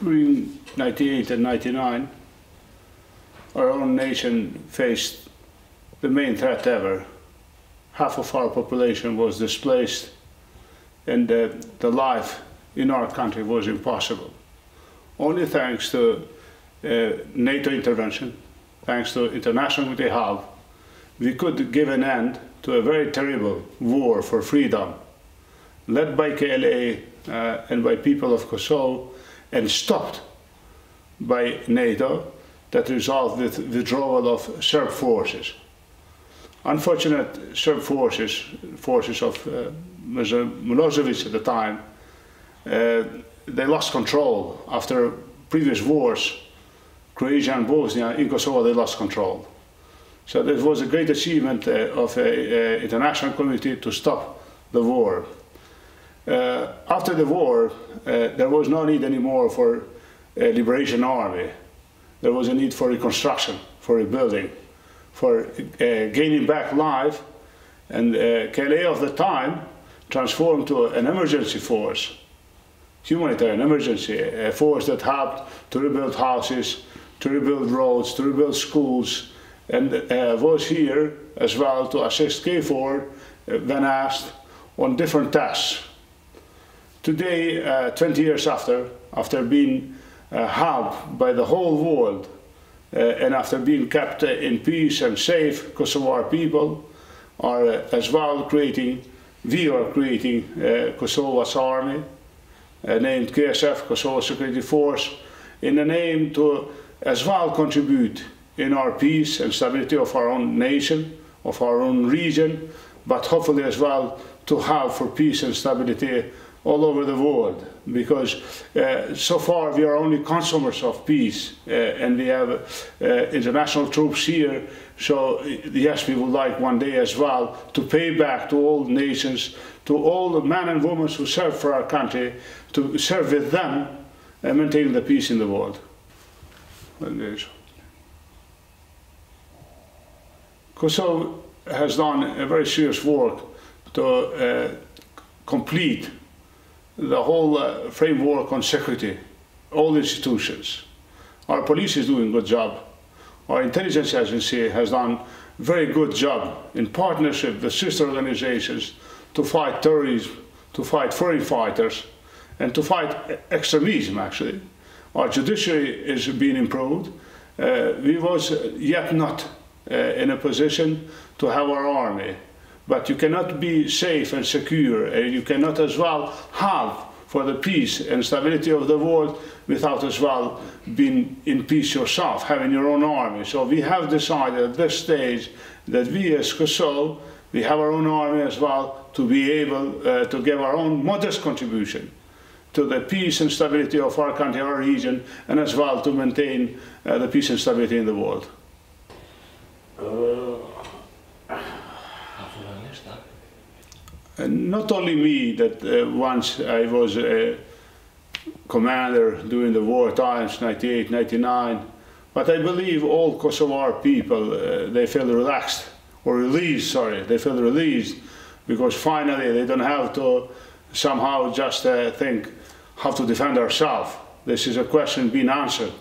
During 98 and 99, our own nation faced the main threat ever. Half of our population was displaced, and the life in our country was impossible. Only thanks to NATO intervention, thanks to international community help, we could give an end to a very terrible war for freedom, led by KLA and by people of Kosovo, and stopped by NATO, that resulted with withdrawal of Serb forces. Unfortunate Serb forces of Mr. Milosevic at the time, they lost control after previous wars, Croatia and Bosnia. In Kosovo they lost control. So this was a great achievement of the international community to stop the war. After the war, there was no need anymore for a liberation army. There was a need for reconstruction, for rebuilding, for gaining back life, and KLA of the time transformed to an emergency force, humanitarian emergency, a force that helped to rebuild houses, to rebuild roads, to rebuild schools, and was here as well to assist KFOR when asked on different tasks. Today, 20 years after being helped by the whole world, and after being kept in peace and safe, Kosovar people are as well we are creating Kosovo's army, named KSF, Kosovo Security Force, in a name to as well contribute in our peace and stability of our own nation, of our own region, but hopefully as well to have for peace and stability all over the world, because so far we are only consumers of peace, and we have international troops here, so yes, we would like one day as well to pay back to all nations, to all the men and women who serve for our country, to serve with them and maintain the peace in the world. Kosovo has done a very serious work to complete the whole framework on security, all institutions. Our police is doing a good job. Our intelligence agency has done a very good job in partnership with sister organizations to fight terrorism, to fight foreign fighters, and to fight extremism, actually. Our judiciary is being improved. We was yet not in a position to have our army. But you cannot be safe and secure, and you cannot as well have for the peace and stability of the world without as well being in peace yourself, having your own army. So we have decided at this stage that we as Kosovo, we have our own army as well to be able to give our own modest contribution to the peace and stability of our country, our region, and as well to maintain the peace and stability in the world. Not only me, that once I was a commander during the war times, 98, 99, but I believe all Kosovar people, they feel relaxed, or released, sorry, they feel released, because finally they don't have to somehow just think how to defend ourselves. This is a question being answered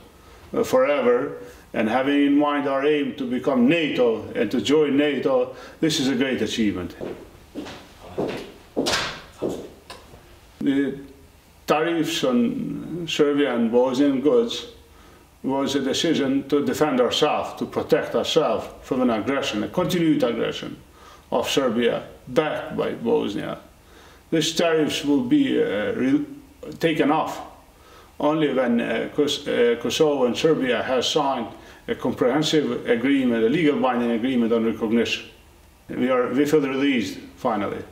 forever, and having in mind our aim to become NATO and to join NATO, this is a great achievement. The tariffs on Serbian and Bosnian goods was a decision to defend ourselves, to protect ourselves from an aggression, a continued aggression of Serbia backed by Bosnia. These tariffs will be taken off only when Kosovo and Serbia has signed a comprehensive agreement, a legal binding agreement on recognition. We feel released finally.